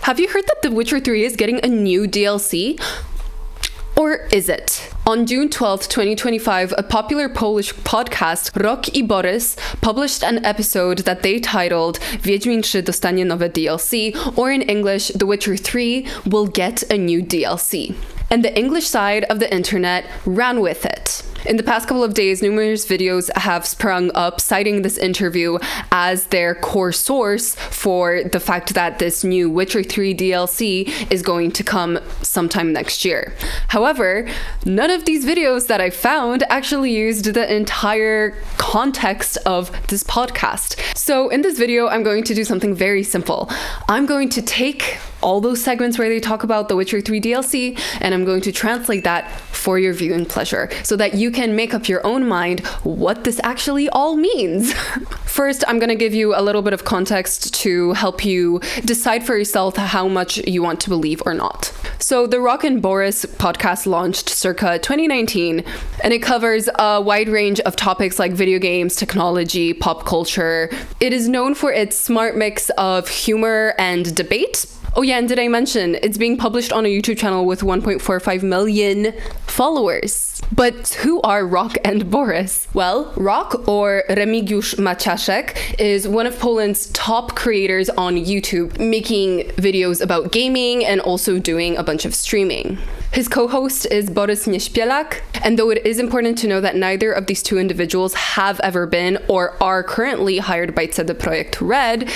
Have you heard that The Witcher 3 is getting a new DLC? Or is it? On June 12th, 2025, a popular Polish podcast, Rok I Borys, published an episode that they titled Wiedźmin 3 dostanie nowe DLC, or in English, The Witcher 3 will get a new DLC. And the English side of the internet ran with it. In the past couple of days, numerous videos have sprung up citing this interview as their core source for the fact that this new Witcher 3 DLC is going to come sometime next year. However, none of these videos that I found actually used the entire context of this podcast. So in this video, I'm going to do something very simple. I'm going to take all those segments where they talk about the Witcher 3 DLC, and I'm going to translate that for your viewing pleasure so that you can make up your own mind what this actually all means. First, I'm going to give you a little bit of context to help you decide for yourself how much you want to believe or not. So the Rok and Borys podcast launched circa 2019, and it covers a wide range of topics like video games, technology, pop culture. It is known for its smart mix of humor and debate. Oh yeah, and did I mention it's being published on a YouTube channel with 1.45 million followers. But who are Rok and Borys? Well, Rok, or Remigiusz Maciaszek, is one of Poland's top creators on YouTube, making videos about gaming and also doing a bunch of streaming. His co-host is Borys Nieśpielak, and though it is important to know that neither of these two individuals have ever been or are currently hired by CD Projekt Red,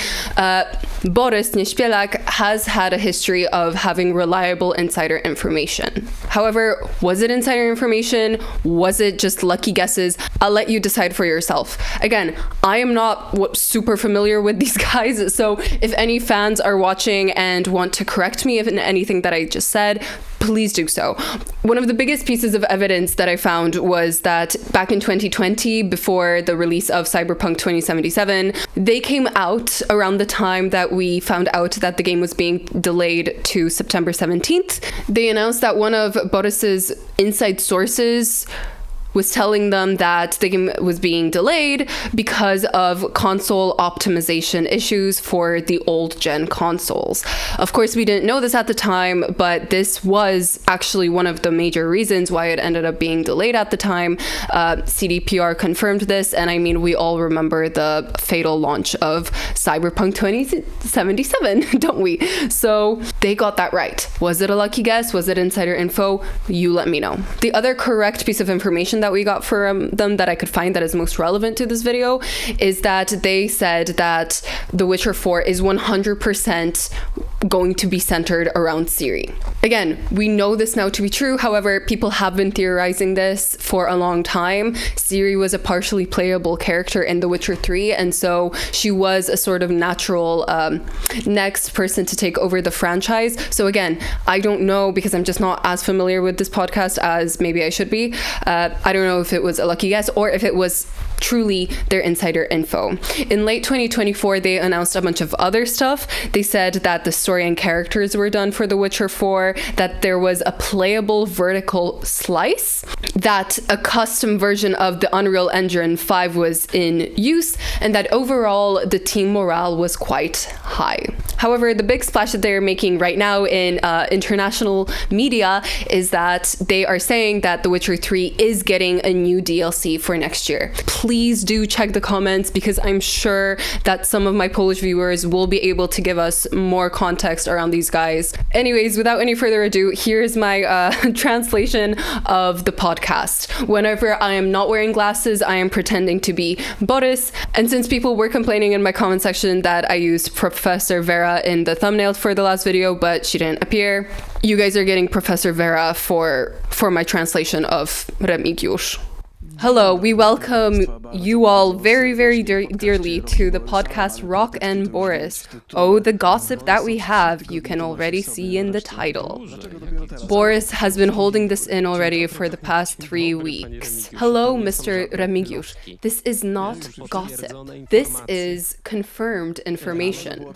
Borys Nieśpielak has had a history of having reliable insider information. However, was it insider information? Was it just lucky guesses? I'll let you decide for yourself. Again, I am not super familiar with these guys, so if any fans are watching and want to correct me in anything that I just said, please do so. One of the biggest pieces of evidence that I found was that back in 2020, before the release of Cyberpunk 2077, they came out around the time that we found out that the game was being delayed to September 17th. They announced that one of Borys's inside sources was telling them that the game was being delayed because of console optimization issues for the old gen consoles. Of course, we didn't know this at the time, but this was actually one of the major reasons why it ended up being delayed at the time. CDPR confirmed this, and I mean, we all remember the fatal launch of Cyberpunk 2077, don't we? So they got that right. Was it a lucky guess? Was it insider info? You let me know. The other correct piece of information that we got from them that I could find that is most relevant to this video is that they said that The Witcher 4 is 100% going to be centered around Ciri. Again, we know this now to be true. However, people have been theorizing this for a long time. Ciri was a partially playable character in The Witcher 3, and so she was a sort of natural next person to take over the franchise. So again, I don't know, because I'm just not as familiar with this podcast as maybe I should be. I don't know if it was a lucky guess or if it was truly their insider info. In late 2024, they announced a bunch of other stuff. They said that the story and characters were done for The Witcher 4, that there was a playable vertical slice, that a custom version of the Unreal Engine 5 was in use, and that overall the team morale was quite high. However, the big splash that they're making right now in international media is that they are saying that The Witcher 3 is getting a new DLC for next year. Please do check the comments, because I'm sure that some of my Polish viewers will be able to give us more context around these guys. Anyways, without any further ado, here's my translation of the podcast. Whenever I am not wearing glasses, I am pretending to be Borys. And since people were complaining in my comment section that I used Professor Vera in the thumbnail for the last video, but she didn't appear, you guys are getting Professor Vera for my translation of Remigiusz. Hello, we welcome you all very, very dearly to the podcast Rok and Borys. Oh, the gossip that we have, you can already see in the title. Borys has been holding this in already for the past 3 weeks. Hello, Mr. Remigiusz. This is not gossip. This is confirmed information.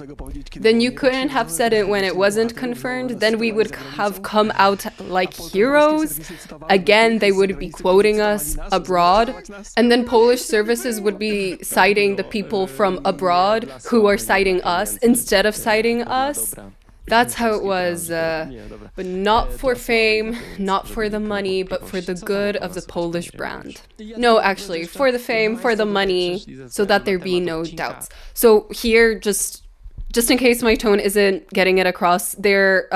Then you couldn't have said it when it wasn't confirmed. Then we would have come out like heroes. Again, they would be quoting us abroad, and then Polish services would be citing the people from abroad who are citing us instead of citing us. That's how it was, but not for fame, not for the money, but for the good of the Polish brand. No, actually, for the fame, for the money, so that there be no doubts. So here, just in case my tone isn't getting it across, they're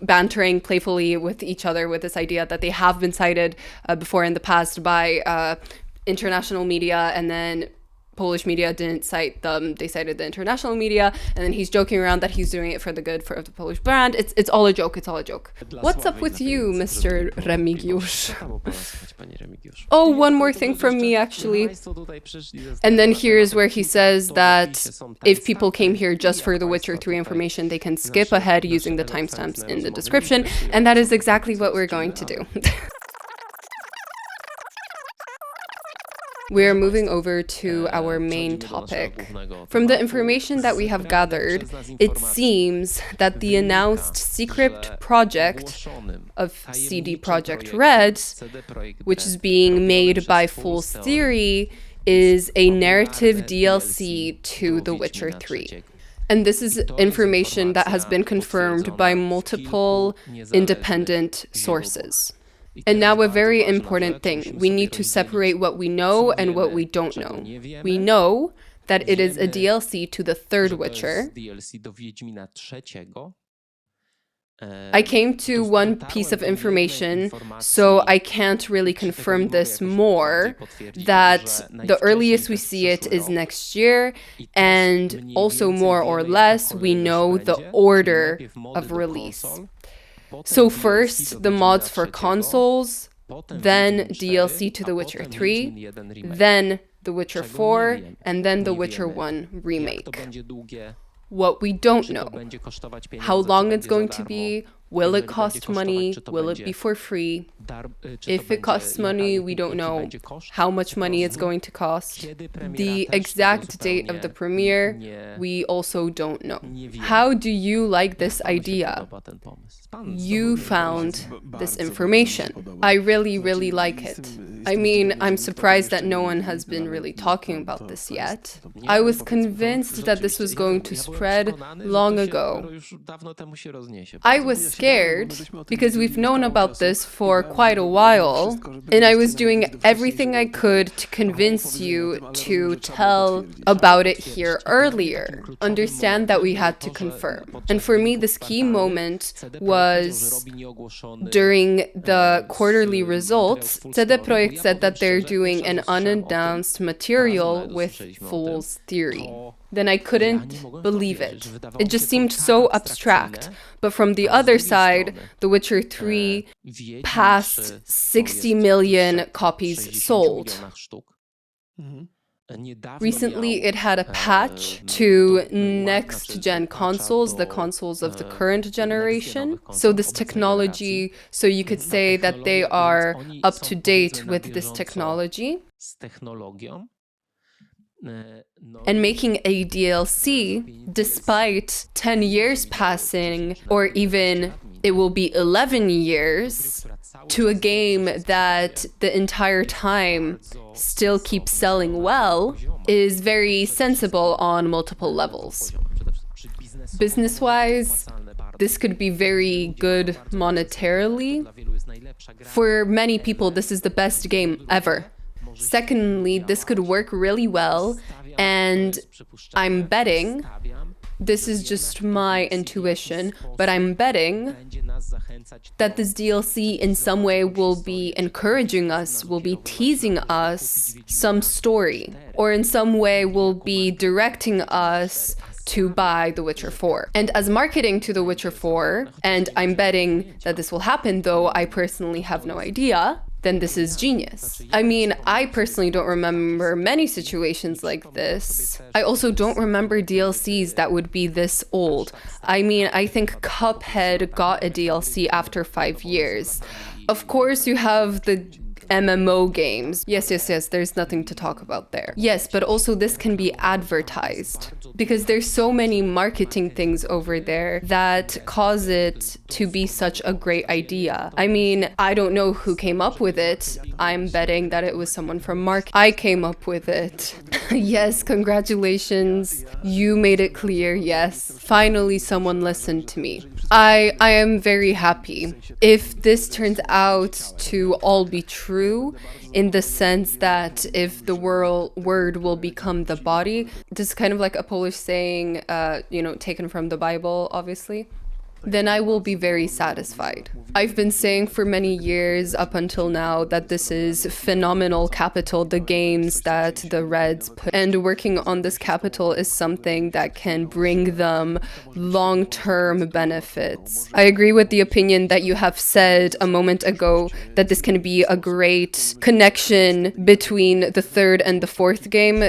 bantering playfully with each other with this idea that they have been cited before in the past by international media, and then Polish media didn't cite them. They cited the international media, and then he's joking around that he's doing it for the good of the Polish brand. It's all a joke. It's all a joke. What's up with you, Mr. Remigiusz? Oh, one more thing from me, actually. And then here's where he says that if people came here just for the Witcher 3 information, they can skip ahead using the timestamps in the description, and that is exactly what we're going to do. We're moving over to our main topic. From the information that we have gathered, it seems that the announced secret project of CD Projekt Red, which is being made by Ciri, is a narrative DLC to The Witcher 3. And this is information that has been confirmed by multiple independent sources. And now a very important thing. We need to separate what we know and what we don't know. We know that it is a DLC to the third Witcher. I came to one piece of information, so I can't really confirm this more, that the earliest we see it is next year, and also more or less we know the order of release. So first, the mods for consoles, then DLC to The Witcher 3, then The Witcher 4, and then The Witcher 1 remake. What we don't know, how long it's going to be, will it cost money, will it be for free? If it costs money, we don't know how much money it's going to cost. The exact date of the premiere, we also don't know. How do you like this idea? You found this information. I really, really like it. I mean, I'm surprised that no one has been really talking about this yet. I was convinced that this was going to spread long ago. I was scared because we've known about this for quite a while, and I was doing everything I could to convince you to tell about it here earlier. Understand that we had to confirm. And for me, this key moment was during the quarterly results. CD Projekt said that they're doing an unannounced material with Fool's Theory. Then I couldn't believe it. It just seemed so abstract. But from the other side, The Witcher 3 passed 60 million copies sold. Recently, it had a patch to next-gen consoles, the consoles of the current generation. So this technology, so you could say that they are up to date with this technology. And making a DLC, despite 10 years passing, or even it will be 11 years, to a game that the entire time still keeps selling well, is very sensible on multiple levels. Business-wise, this could be very good monetarily. For many people, this is the best game ever. Secondly, this could work really well, and I'm betting, this is just my intuition, but I'm betting that this DLC in some way will be encouraging us, will be teasing us some story, or in some way will be directing us to buy The Witcher 4. And as marketing to The Witcher 4, and I'm betting that this will happen, though I personally have no idea, then this is genius. I mean, I personally don't remember many situations like this. I also don't remember DLCs that would be this old. I mean, I think Cuphead got a DLC after 5 years. Of course, you have the MMO games. Yes, there's nothing to talk about there. Yes, but also this can be advertised because there's so many marketing things over there that cause it to be such a great idea. I mean, I don't know who came up with it. I'm betting that it was someone from marketing. I came up with it. Yes, congratulations. You made it clear, yes. Finally, someone listened to me. I am very happy. If this turns out to all be true, in the sense that if the word will become the body, this is kind of like a Polish saying, taken from the Bible, obviously, then I will be very satisfied. I've been saying for many years up until now that this is phenomenal capital, the games that the Reds put, and working on this capital is something that can bring them long-term benefits. I agree with the opinion that you have said a moment ago that this can be a great connection between the third and the fourth game.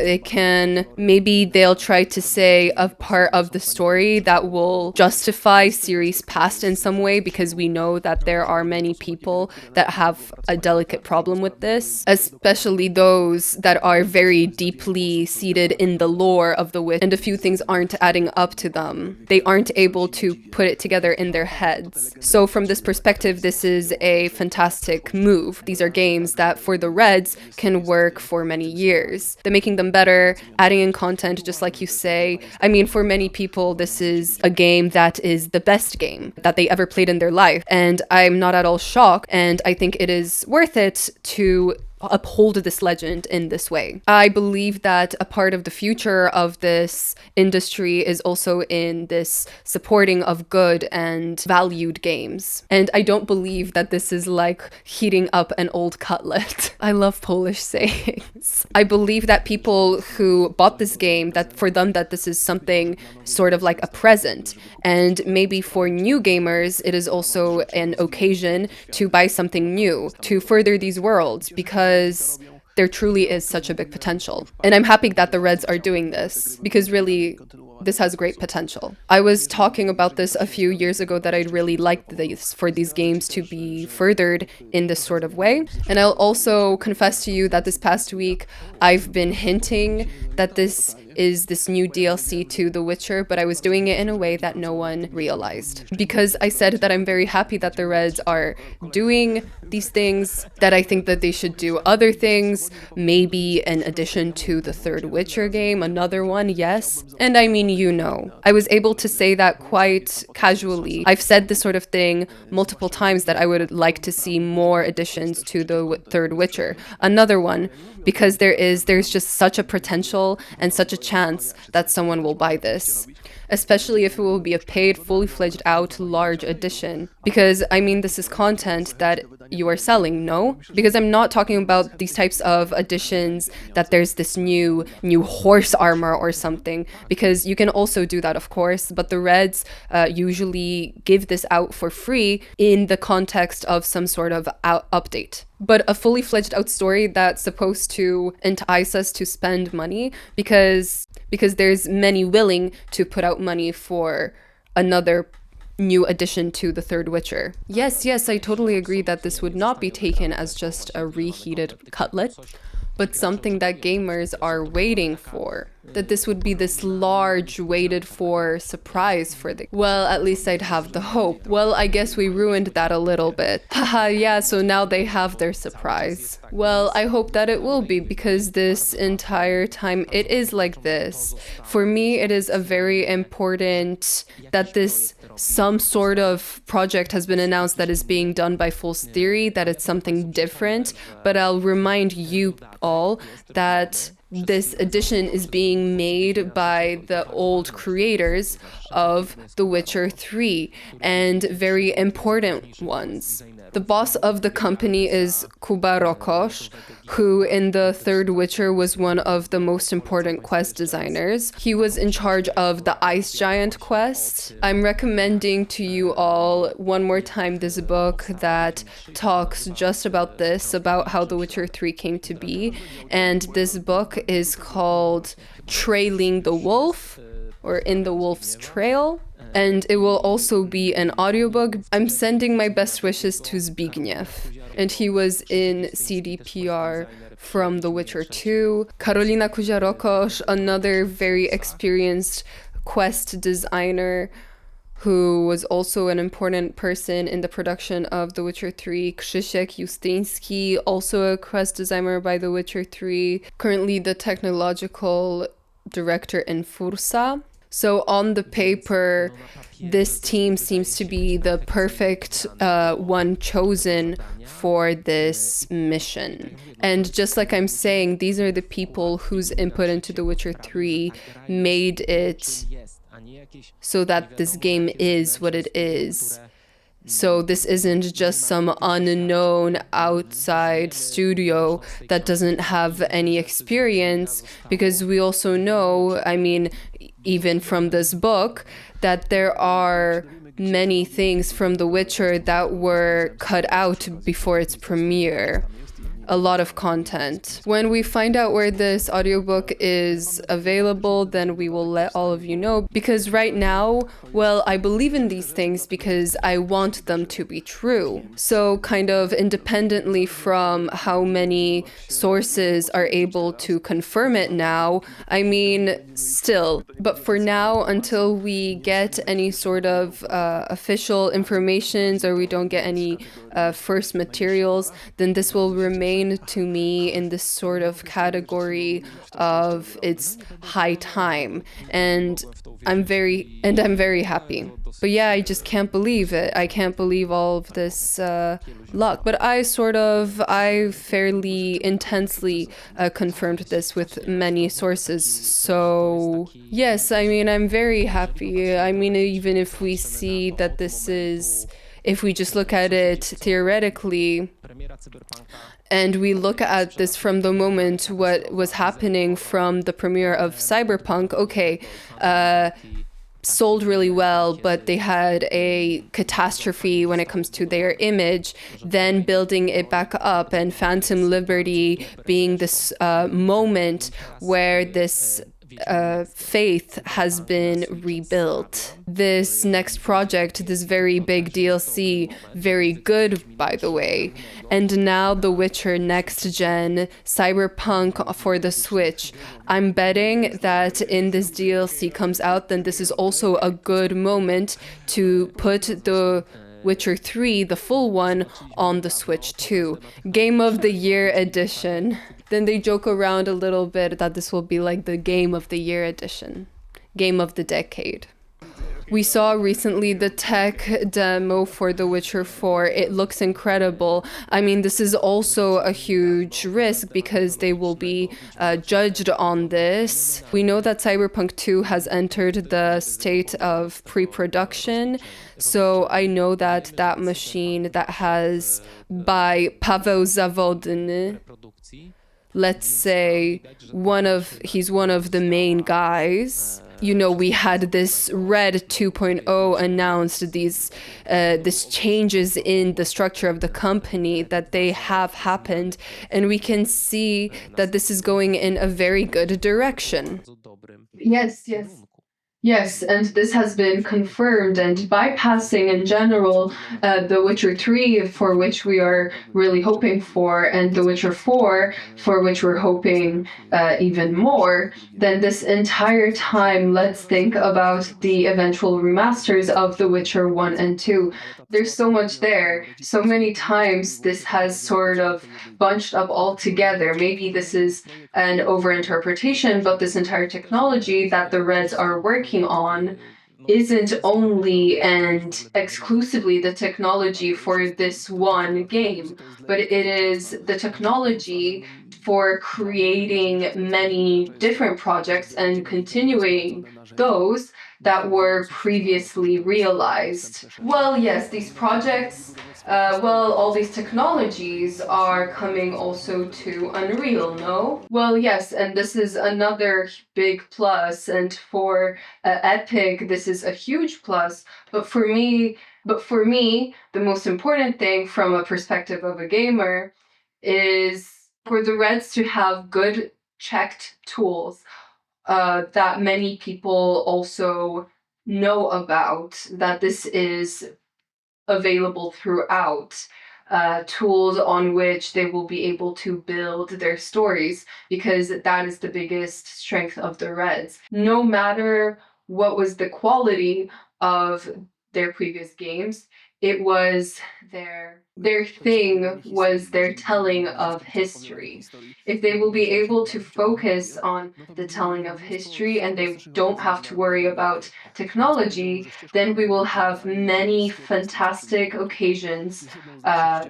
Maybe they'll try to say a part of the story that will justify Ciri's past in some way, because we know that there are many people that have a delicate problem with this, especially those that are very deeply seated in the lore of the witch, and a few things aren't adding up to them. They aren't able to put it together in their heads. So from this perspective, this is a fantastic move. These are games that for the Reds can work for many years. They're making them better, adding in content, just like you say. I mean, for many people, this is a game that is the best game that they ever played in their life, and I'm not at all shocked, and I think it is worth it to uphold this legend in this way. I believe that a part of the future of this industry is also in this supporting of good and valued games. And I don't believe that this is like heating up an old cutlet. I love Polish sayings. I believe that people who bought this game, that for them that this is something sort of like a present. And maybe for new gamers, it is also an occasion to buy something new, to further these worlds, because there truly is such a big potential. And I'm happy that the Reds are doing this, because really, this has great potential. I was talking about this a few years ago that I'd really like for these games to be furthered in this sort of way. And I'll also confess to you that this past week, I've been hinting that this is this new DLC to The Witcher, but I was doing it in a way that no one realized. Because I said that I'm very happy that the Reds are doing these things, that I think that they should do other things, maybe an addition to the third Witcher game, another one, yes. And I mean, I was able to say that quite casually. I've said this sort of thing multiple times, that I would like to see more additions to the third Witcher, another one, because there's just such a potential and such a chance that someone will buy this, especially if it will be a paid, fully fledged out large edition. Because I mean, this is content that you are selling, no? Because I'm not talking about these types of additions that there's this new horse armor or something, because you can also do that, of course, but the Reds usually give this out for free in the context of some sort of update. But a fully fledged out story that's supposed to entice us to spend money, because there's many willing to put out money for another new addition to the third Witcher. Yes, I totally agree that this would not be taken as just a reheated cutlet, but something that gamers are waiting for. That this would be this large, waited for surprise for the... Well, at least I'd have the hope. Well, I guess we ruined that a little bit. Haha, yeah, so now they have their surprise. Well, I hope that it will be, because this entire time it is like this. For me, it is a very important that some sort of project has been announced that is being done by Ciri, that it's something different. But I'll remind you all that this edition is being made by the old creators of The Witcher 3, and very important ones. The boss of the company is Kuba Rokosz, who in the third Witcher was one of the most important quest designers. He was in charge of the Ice Giant quest. I'm recommending to you all one more time this book that talks just about this, about how The Witcher 3 came to be. And this book is called Trailing the Wolf, or In the Wolf's Trail. And it will also be an audiobook. I'm sending my best wishes to Zbigniew. And he was in CDPR from The Witcher 2. Karolina Kuziarokosz, another very experienced quest designer who was also an important person in the production of The Witcher 3. Krzysiek Justyński, also a quest designer by The Witcher 3, currently the technological director in Fursa. So on the paper, this team seems to be the perfect one chosen for this mission. And just like I'm saying, these are the people whose input into The Witcher 3 made it so that this game is what it is. So this isn't just some unknown outside studio that doesn't have any experience, because we also know, I mean, even from this book, that there are many things from The Witcher that were cut out before its premiere. A lot of content. When we find out where this audiobook is available, then we will let all of you know, because right now, well, I believe in these things because I want them to be true. So kind of independently from how many sources are able to confirm it now, I mean, still. But for now, until we get any sort of official informations or we don't get any first materials, then this will remain to me in this sort of category of it's high time, and I'm very happy. But yeah, I just can't believe it. I can't believe all of this luck. But I fairly intensely confirmed this with many sources. So yes, I mean, I'm very happy. I mean, even if we see that this is, if we just look at it theoretically, and we look at this from the moment what was happening from the premiere of Cyberpunk, okay, sold really well, but they had a catastrophe when it comes to their image, then building it back up, and Phantom Liberty being this moment where this faith has been rebuilt. This next project, this very big DLC, very good, by the way. And now The Witcher Next Gen, Cyberpunk for the Switch. I'm betting that in this DLC comes out, then this is also a good moment to put the Witcher 3, the full one, on the Switch too. Game of the Year edition. Then they joke around a little bit that this will be like the Game of the Year edition. Game of the decade. We saw recently the tech demo for The Witcher 4. It looks incredible. I mean, this is also a huge risk because they will be judged on this. We know that Cyberpunk 2 has entered the state of pre-production. So I know that that machine that has, by Paweł Zawodny, let's say he's one of the main guys. You know, we had this Red 2.0 announced, these changes in the structure of the company that they have happened, and we can see that this is going in a very good direction. Yes, and this has been confirmed, and bypassing in general The Witcher 3, for which we are really hoping for, and The Witcher 4, for which we're hoping even more, then this entire time, let's think about the eventual remasters of The Witcher 1 and 2. There's so much there. So many times this has sort of bunched up all together. Maybe this is an overinterpretation, but this entire technology that the Reds are working on isn't only and exclusively the technology for this one game, but it is the technology for creating many different projects and continuing those that were previously realized. Well, yes, these projects, all these technologies are coming also to Unreal, no? Well, yes, and this is another big plus, and for Epic, this is a huge plus. But for me, the most important thing from a perspective of a gamer is for the Reds to have good checked tools that many people also know about, that this is available throughout, tools on which they will be able to build their stories, because that is the biggest strength of the Reds. No matter what was the quality of their previous games, it was their thing was their telling of history. If they will be able to focus on the telling of history and they don't have to worry about technology, then we will have many fantastic occasions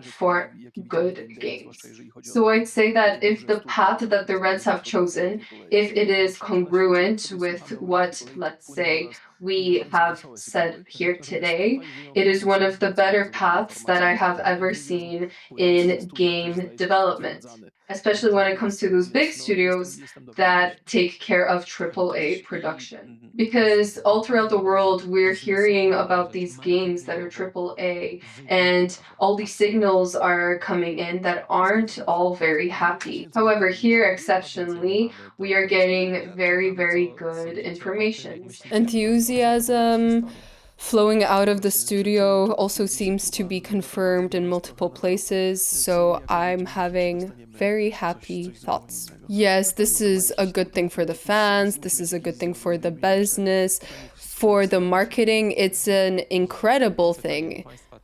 for good games. So I'd say that if the path that the Reds have chosen, if it is congruent with what, let's say, we have said here today, it is one of the better paths that I have ever seen in game development, especially when it comes to those big studios that take care of AAA production. Because all throughout the world, we're hearing about these games that are AAA, and all these signals are coming in that aren't all very happy. However, here, exceptionally, we are getting very, very good information. Enthusiasm flowing out of the studio also seems to be confirmed in multiple places, so I'm having very happy thoughts. Yes, this is a good thing for the fans, this is a good thing for the business, for the marketing, it's an incredible thing.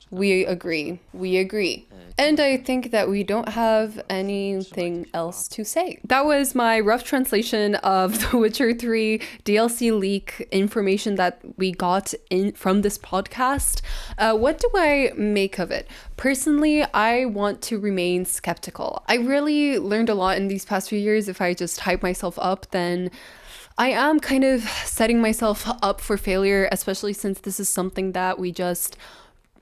We agree. We agree. And I think that we don't have anything else to say. That was my rough translation of The Witcher 3 DLC leak information that we got in from this podcast. What do I make of it? Personally, I want to remain skeptical. I really learned a lot in these past few years. If I just hype myself up, then I am kind of setting myself up for failure, especially since this is something that we just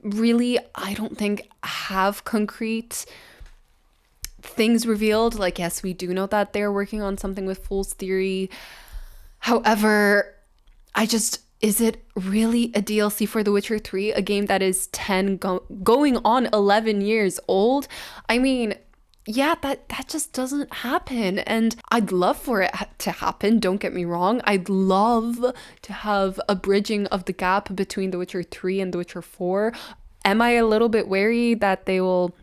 really, I don't think, have concrete things revealed. Like, yes, we do know that they're working on something with Fool's Theory. However, is it really a DLC for The Witcher 3, a game that is going on 11 years old? I mean, yeah, that just doesn't happen. And I'd love for it to happen, don't get me wrong. I'd love to have a bridging of the gap between The Witcher 3 and The Witcher 4. Am I a little bit wary that they will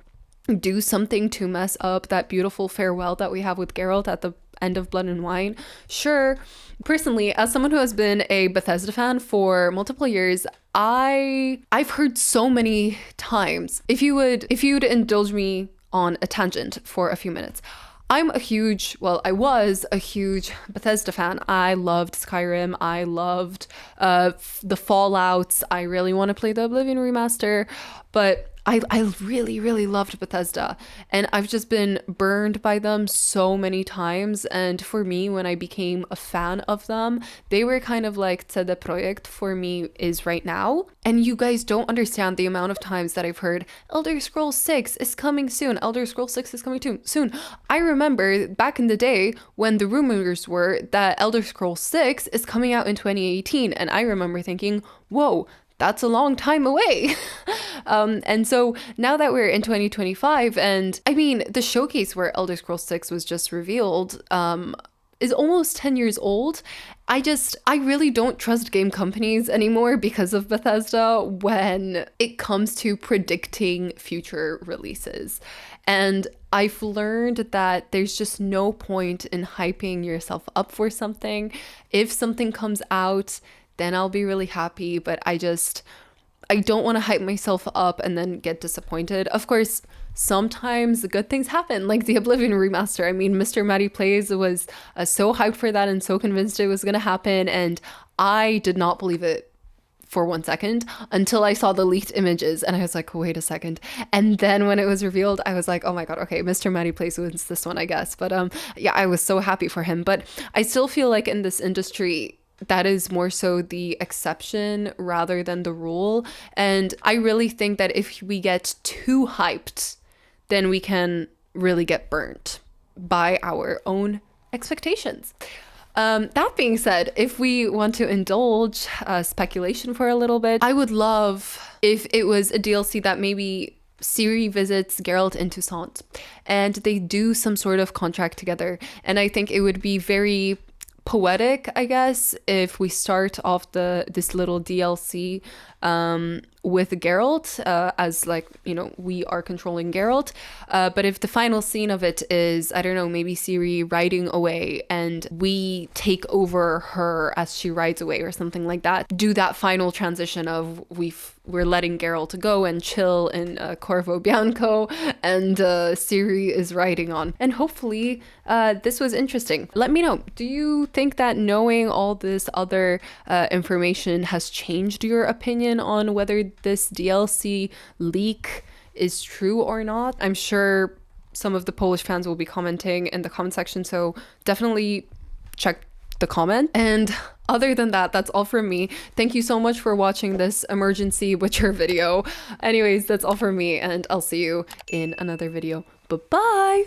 do something to mess up that beautiful farewell that we have with Geralt at the end of Blood and Wine? Sure. Personally, as someone who has been a Bethesda fan for multiple years, I've heard so many times, if you'd indulge me on a tangent for a few minutes. I was a huge Bethesda fan. I loved Skyrim. I loved the Fallouts. I really want to play the Oblivion remaster, but I really, really loved Bethesda, and I've just been burned by them so many times. And for me, when I became a fan of them, they were kind of like CD Projekt for me is right now. And you guys don't understand the amount of times that I've heard Elder Scrolls 6 is coming soon. Elder Scrolls 6 is coming soon. I remember back in the day when the rumors were that Elder Scrolls 6 is coming out in 2018, and I remember thinking, whoa, that's a long time away. And so now that we're in 2025, and I mean, the showcase where Elder Scrolls 6 was just revealed is almost 10 years old. I really don't trust game companies anymore because of Bethesda when it comes to predicting future releases. And I've learned that there's just no point in hyping yourself up for something. If something comes out, then I'll be really happy, but I don't want to hype myself up and then get disappointed. Of course, sometimes good things happen, like the Oblivion remaster. I mean, Mr. Matty Plays was so hyped for that and so convinced it was going to happen, and I did not believe it for 1 second until I saw the leaked images, and I was like, wait a second. And then when it was revealed, I was like, oh my god, okay, Mr. Matty Plays wins this one, I guess. But yeah, I was so happy for him. But I still feel like in this industry, that is more so the exception rather than the rule. And I really think that if we get too hyped, then we can really get burnt by our own expectations. That being said, if we want to indulge speculation for a little bit, I would love if it was a DLC that maybe Ciri visits Geralt in Toussaint and they do some sort of contract together. And I think it would be very poetic, I guess, if we start off this little DLC with Geralt, as like, you know, we are controlling Geralt. But if the final scene of it is, I don't know, maybe Ciri riding away and we take over her as she rides away or something like that, do that final transition of we're letting Geralt go and chill in Corvo Bianco, and Ciri is riding on. And hopefully this was interesting. Let me know. Do you think that knowing all this other information has changed your opinion on whether this DLC leak is true or not? I'm sure some of the Polish fans will be commenting in the comment section, so definitely check the comment. And other than that, that's all from me. Thank you so much for watching this emergency Witcher video. Anyways, that's all from me, and I'll see you in another video. Bye-bye!